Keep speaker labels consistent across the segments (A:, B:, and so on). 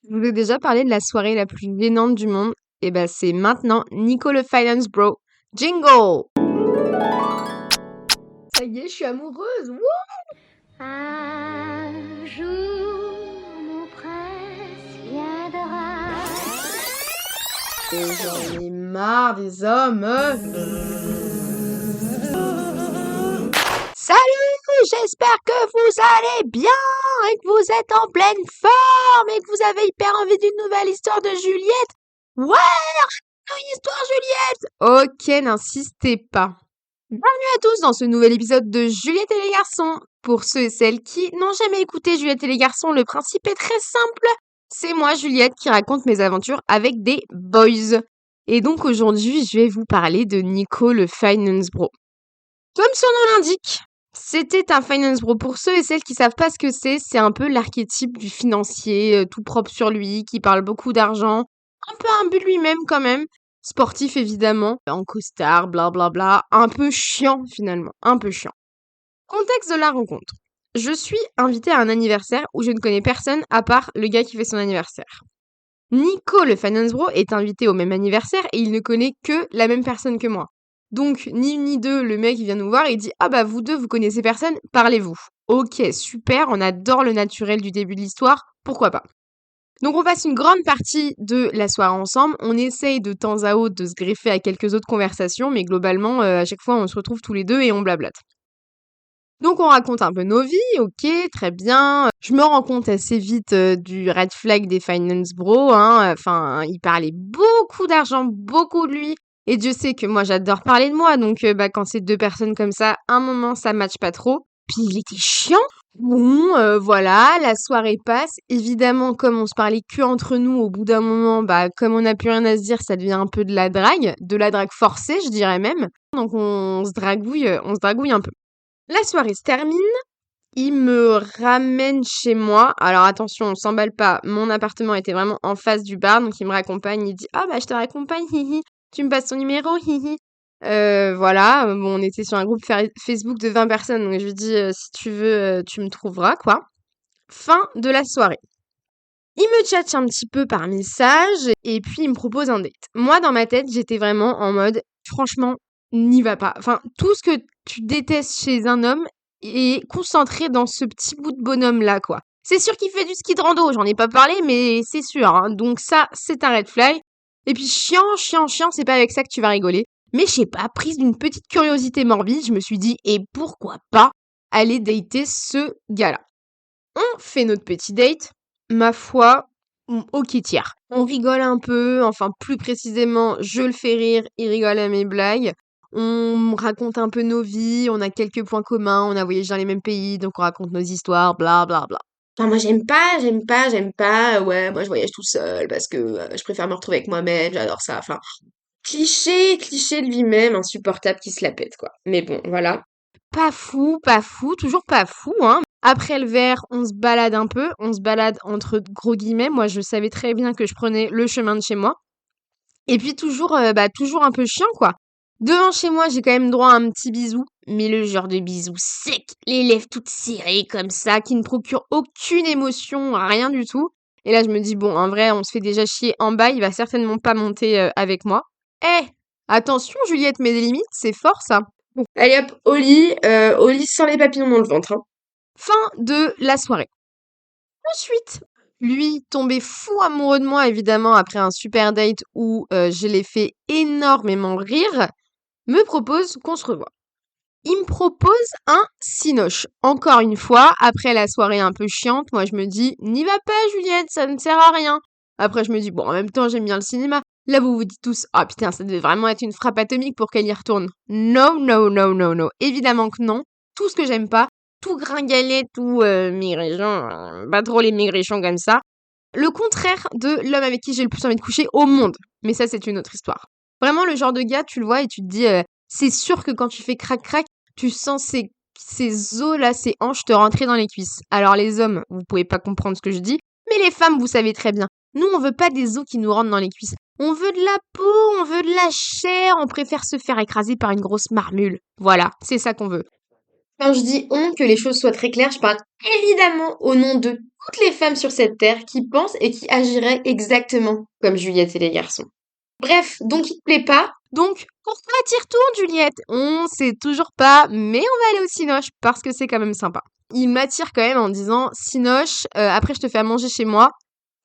A: Je vous ai déjà parlé de la soirée la plus gênante du monde. Et ben c'est maintenant Nico le Finance Bro. Jingle! Ça y est, je suis amoureuse. Wouh.
B: Un jour, mon prince viendra.
A: Et j'en ai marre des hommes. Salut, j'espère que vous allez bien et que vous êtes en pleine forme et que vous avez hyper envie d'une nouvelle histoire de Juliette. Ouais, une histoire Juliette. Ok, n'insistez pas. Bienvenue à tous dans ce nouvel épisode de Juliette et les garçons. Pour ceux et celles qui n'ont jamais écouté Juliette et les garçons, le principe est très simple. C'est moi, Juliette, qui raconte mes aventures avec des boys. Et donc aujourd'hui, je vais vous parler de Nico le Finance Bro. Comme son nom l'indique, c'était un finance bro. Pour ceux et celles qui savent pas ce que c'est un peu l'archétype du financier, tout propre sur lui, qui parle beaucoup d'argent, un peu imbu de lui-même quand même, sportif évidemment, en costard, blablabla, un peu chiant finalement, un peu chiant. Contexte de la rencontre. Je suis invitée à un anniversaire où je ne connais personne à part le gars qui fait son anniversaire. Nico, le finance bro, est invité au même anniversaire et il ne connaît que la même personne que moi. Donc, ni une ni deux, le mec il vient nous voir et il dit « Ah bah vous deux, vous connaissez personne, parlez-vous. » Ok, super, on adore le naturel du début de l'histoire, pourquoi pas. Donc on passe une grande partie de la soirée ensemble, on essaye de temps à autre de se greffer à quelques autres conversations, mais globalement, à chaque fois on se retrouve tous les deux et on blablate. Donc on raconte un peu nos vies, ok, très bien. Je me rends compte assez vite du red flag des finance bros, hein. Enfin, il parlait beaucoup d'argent, beaucoup de lui. Et Dieu sait que moi j'adore parler de moi, donc quand c'est deux personnes comme ça, un moment ça matche pas trop. Puis il était chiant. Bon, voilà, la soirée passe. Évidemment, comme on se parlait que entre nous, au bout d'un moment, comme on n'a plus rien à se dire, ça devient un peu de la drague forcée, je dirais même. Donc on se dragouille un peu. La soirée se termine, il me ramène chez moi. Alors attention, on s'emballe pas, mon appartement était vraiment en face du bar, donc il me raccompagne, il dit «Ah bah je te raccompagne, hihi, tu me passes ton numéro, hihi». Voilà, bon on était sur un groupe Facebook de 20 personnes, donc je lui dis «Si tu veux, tu me trouveras, quoi». Fin de la soirée. Il me tchatche un petit peu par message, et puis il me propose un date. Moi, dans ma tête, j'étais vraiment en mode «Franchement, n'y va pas». Enfin, tout ce que tu détestes chez un homme est concentré dans ce petit bout de bonhomme-là, quoi. C'est sûr qu'il fait du ski de rando, j'en ai pas parlé, mais c'est sûr, hein. Donc ça, c'est un red flag. Et puis chiant, c'est pas avec ça que tu vas rigoler. Mais je sais pas, prise d'une petite curiosité morbide, je me suis dit «Et pourquoi pas aller dater ce gars-là?» On fait notre petit date. Ma foi, ok tiers. On rigole un peu, enfin plus précisément, je le fais rire, il rigole à mes blagues. On me raconte un peu nos vies, on a quelques points communs, on a voyagé dans les mêmes pays, donc on raconte nos histoires, bla bla bla. Enfin, moi j'aime pas, ouais, moi je voyage tout seul parce que je préfère me retrouver avec moi-même, j'adore ça. Enfin, cliché de lui-même, insupportable qui se la pète, quoi. Mais bon, voilà. Pas fou, toujours pas fou, hein. Après le verre, on se balade un peu, on se balade entre gros guillemets. Moi, je savais très bien que je prenais le chemin de chez moi. Et puis toujours, toujours un peu chiant, quoi. Devant chez moi, j'ai quand même droit à un petit bisou, mais le genre de bisou sec, les lèvres toutes serrées comme ça, qui ne procure aucune émotion, rien du tout. Et là, je me dis, bon, en vrai, on se fait déjà chier en bas, il va certainement pas monter avec moi. Eh, attention, Juliette, met des limites, c'est fort ça. Bon, allez hop, au lit sans les papillons dans le ventre, hein. Fin de la soirée. Ensuite, lui, tombé fou amoureux de moi, évidemment, après un super date où je l'ai fait énormément rire, me propose qu'on se revoie. Il me propose un cinoche. Encore une fois, après la soirée un peu chiante, moi je me dis, n'y va pas Juliette, ça ne sert à rien. Après je me dis, bon, en même temps j'aime bien le cinéma. Là vous vous dites tous, ah putain, ça devait vraiment être une frappe atomique pour qu'elle y retourne. No. Évidemment que non. Tout ce que j'aime pas, tout gringalet, tout maigrichon, pas trop les maigrichons comme ça. Le contraire de l'homme avec qui j'ai le plus envie de coucher au monde. Mais ça c'est une autre histoire. Vraiment le genre de gars, tu le vois et tu te dis, c'est sûr que quand tu fais crac-crac, tu sens ces os là, ces hanches te rentrer dans les cuisses. Alors les hommes, vous pouvez pas comprendre ce que je dis, mais les femmes, vous savez très bien. Nous, on veut pas des os qui nous rentrent dans les cuisses. On veut de la peau, on veut de la chair, on préfère se faire écraser par une grosse marmule. Voilà, c'est ça qu'on veut. Quand je dis on, que les choses soient très claires, je parle évidemment au nom de toutes les femmes sur cette terre qui pensent et qui agiraient exactement comme Juliette et les garçons. Bref, donc il te plaît pas. Donc, pourquoi t'y retournes, Juliette? On sait toujours pas, mais on va aller au Cinoche parce que c'est quand même sympa. Il m'attire quand même en disant Cinoche, après je te fais à manger chez moi.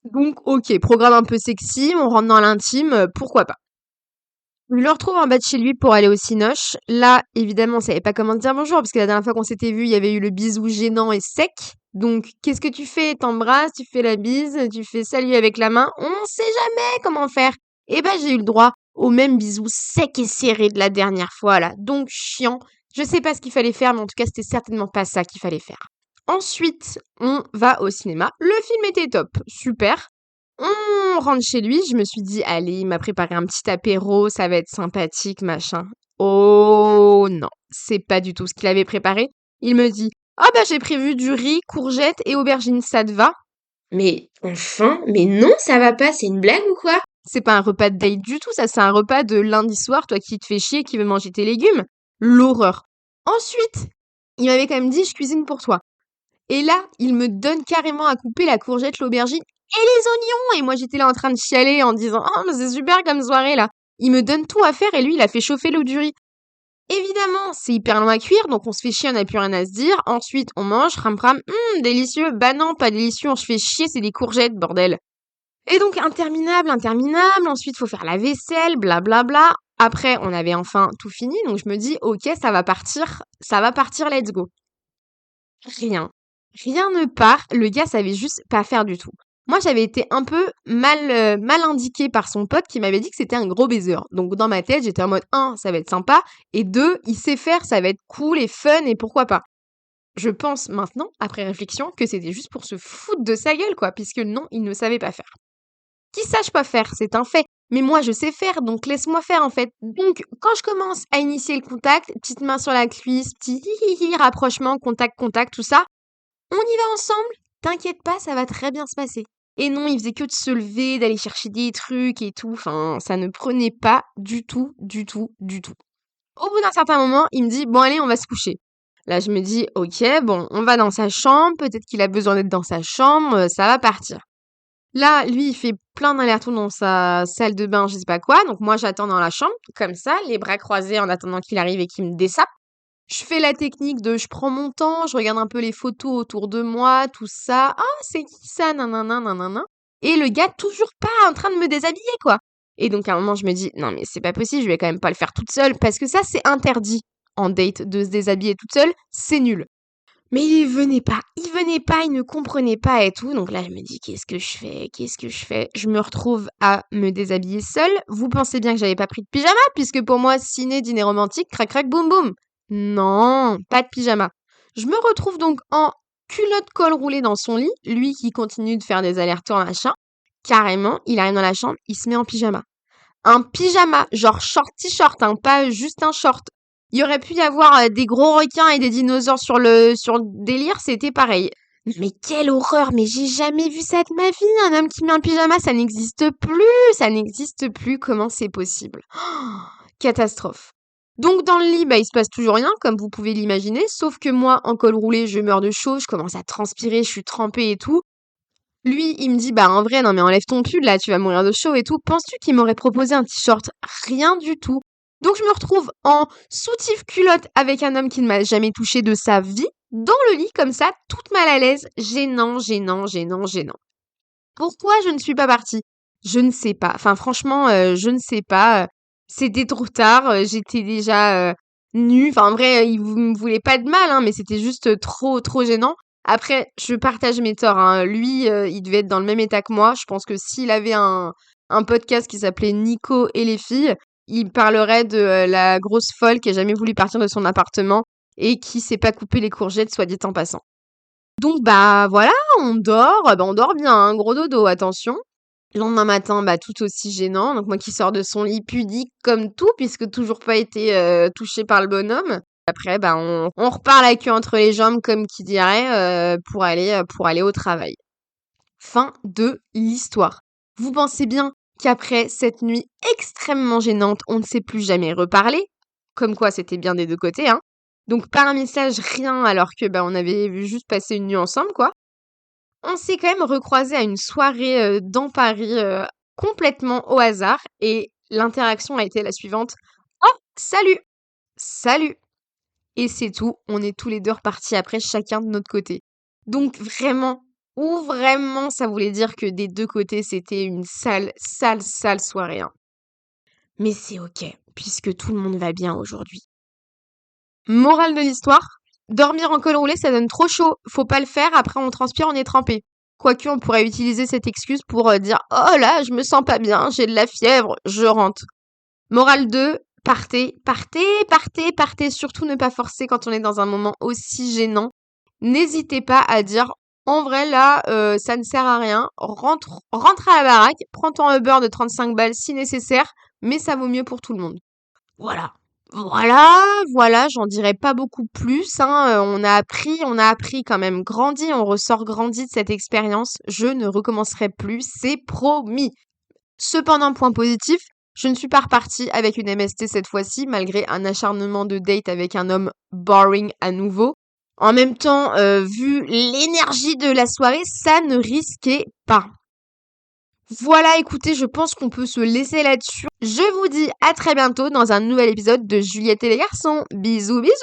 A: Donc, ok, programme un peu sexy, on rentre dans l'intime, pourquoi pas. Je le retrouve en bas de chez lui pour aller au Cinoche. Là, évidemment, on savait pas comment te dire bonjour, parce que la dernière fois qu'on s'était vu, il y avait eu le bisou gênant et sec. Donc, qu'est-ce que tu fais? T'embrasses, tu fais la bise, tu fais salut avec la main. On sait jamais comment faire. Eh ben, j'ai eu le droit au même bisou sec et serré de la dernière fois, là. Donc, chiant. Je sais pas ce qu'il fallait faire, mais en tout cas, c'était certainement pas ça qu'il fallait faire. Ensuite, on va au cinéma. Le film était top. Super. On rentre chez lui, je me suis dit, allez, il m'a préparé un petit apéro, ça va être sympathique, machin. Oh non, c'est pas du tout ce qu'il avait préparé. Il me dit, ah bah j'ai prévu du riz, courgettes et aubergines, ça te va? Mais enfin, mais non, ça va pas, c'est une blague ou quoi? C'est pas un repas de date du tout, ça c'est un repas de lundi soir, toi qui te fais chier, qui veut manger tes légumes. L'horreur. Ensuite, il m'avait quand même dit, je cuisine pour toi. Et là, il me donne carrément à couper la courgette, l'aubergine et les oignons. Et moi, j'étais là en train de chialer en disant, oh, mais c'est super comme soirée là. Il me donne tout à faire et lui, il a fait chauffer l'eau du riz. Évidemment, c'est hyper long à cuire, donc on se fait chier, on n'a plus rien à se dire. Ensuite, on mange, ram ram, délicieux. Bah non, pas délicieux, on se fait chier, c'est des courgettes, bordel. Et donc, interminable, interminable. Ensuite, faut faire la vaisselle, blablabla. Après, on avait enfin tout fini, donc je me dis, ok, ça va partir, let's go. Rien. Rien ne part, le gars savait juste pas faire du tout. Moi, j'avais été un peu mal indiquée par son pote qui m'avait dit que c'était un gros baiser. Donc dans ma tête, j'étais en mode 1, ça va être sympa, et 2, il sait faire, ça va être cool et fun, et pourquoi pas. Je pense maintenant, après réflexion, que c'était juste pour se foutre de sa gueule, quoi, puisque non, il ne savait pas faire. Qui sache pas faire, c'est un fait. Mais moi, je sais faire, donc laisse-moi faire, en fait. Donc, quand je commence à initier le contact, petite main sur la cuisse, petit hi, rapprochement, contact, tout ça, on y va ensemble, t'inquiète pas, ça va très bien se passer. Et non, il faisait que de se lever, d'aller chercher des trucs et tout. Enfin, ça ne prenait pas du tout, du tout, du tout. Au bout d'un certain moment, il me dit, bon allez, on va se coucher. Là, je me dis, ok, bon, on va dans sa chambre, peut-être qu'il a besoin d'être dans sa chambre, ça va partir. Là, lui, il fait plein d'allers-retours dans sa salle de bain, je sais pas quoi. Donc moi, j'attends dans la chambre, comme ça, les bras croisés en attendant qu'il arrive et qu'il me dessape. Je fais la technique de je prends mon temps, je regarde un peu les photos autour de moi, tout ça. Ah, c'est qui ça? Nanana, nanana. Et le gars, toujours pas en train de me déshabiller, quoi. Et donc, à un moment, je me dis, non, mais c'est pas possible, je vais quand même pas le faire toute seule, parce que ça, c'est interdit en date de se déshabiller toute seule, c'est nul. Mais il venait pas, il ne comprenait pas et tout. Donc là, je me dis, qu'est-ce que je fais? Qu'est-ce que je fais? Je me retrouve à me déshabiller seule. Vous pensez bien que j'avais pas pris de pyjama, puisque pour moi, ciné, dîner romantique, crac, crac, boum, boum. Non, pas de pyjama. Je me retrouve donc en culotte col roulé dans son lit, lui qui continue de faire des allers-retours, machin. Carrément, il arrive dans la chambre, il se met en pyjama. Un pyjama, genre short t-shirt, hein, pas juste un short. Il y aurait pu y avoir des gros requins et des dinosaures sur le délire, c'était pareil. Mais quelle horreur, mais j'ai jamais vu ça de ma vie, un homme qui met un pyjama, ça n'existe plus, comment c'est possible? Catastrophe. Donc dans le lit, bah il se passe toujours rien, comme vous pouvez l'imaginer, sauf que moi, en col roulé, je meurs de chaud, je commence à transpirer, je suis trempée et tout. Lui, il me dit, bah en vrai, non mais enlève ton pull, là, tu vas mourir de chaud et tout. Penses-tu qu'il m'aurait proposé un t-shirt? Rien du tout. Donc je me retrouve en soutif culotte avec un homme qui ne m'a jamais touché de sa vie, dans le lit comme ça, toute mal à l'aise, gênant, gênant, gênant, gênant. Pourquoi je ne suis pas partie? Je ne sais pas. Enfin franchement, je ne sais pas. C'était trop tard, j'étais déjà nue. Enfin en vrai, il me voulait pas de mal, hein, mais c'était juste trop, trop gênant. Après, je partage mes torts, hein. Lui, il devait être dans le même état que moi. Je pense que s'il avait un podcast qui s'appelait Nico et les filles, il parlerait de la grosse folle qui a jamais voulu partir de son appartement et qui s'est pas coupé les courgettes, soit dit en passant. Donc bah voilà, on dort, bah on dort bien, hein, gros dodo, attention. Le lendemain matin, bah tout aussi gênant. Donc moi qui sors de son lit pudique comme tout, puisque toujours pas été touchée par le bonhomme. Après, bah on repart la queue entre les jambes, comme qui dirait, pour aller au travail. Fin de l'histoire. Vous pensez bien qu'après cette nuit extrêmement gênante, on ne s'est plus jamais reparlé? Comme quoi c'était bien des deux côtés, hein. Donc par un message, rien, alors que bah on avait juste passé une nuit ensemble, quoi. On s'est quand même recroisés à une soirée dans Paris complètement au hasard et l'interaction a été la suivante. Oh, salut! Salut! Et c'est tout, on est tous les deux repartis après chacun de notre côté. Donc vraiment, ou vraiment ça voulait dire que des deux côtés c'était une sale soirée, hein. Mais c'est ok, puisque tout le monde va bien aujourd'hui. Morale de l'histoire, dormir en col roulé ça donne trop chaud, faut pas le faire, après on transpire, on est trempé. Quoique on pourrait utiliser cette excuse pour dire oh là, je me sens pas bien, j'ai de la fièvre, je rentre. Morale 2, partez, surtout ne pas forcer quand on est dans un moment aussi gênant. N'hésitez pas à dire en vrai là, ça ne sert à rien, rentre à la baraque, prends ton Uber de 35 balles si nécessaire, mais ça vaut mieux pour tout le monde. Voilà. Voilà, j'en dirai pas beaucoup plus, hein. On a appris quand même grandi, on ressort grandi de cette expérience. Je ne recommencerai plus, c'est promis. Cependant, point positif, je ne suis pas repartie avec une MST cette fois-ci, malgré un acharnement de date avec un homme boring à nouveau. En même temps, vu l'énergie de la soirée, ça ne risquait pas. Voilà, écoutez, je pense qu'on peut se laisser là-dessus. Je vous dis à très bientôt dans un nouvel épisode de Juliette et les garçons. Bisous, bisous!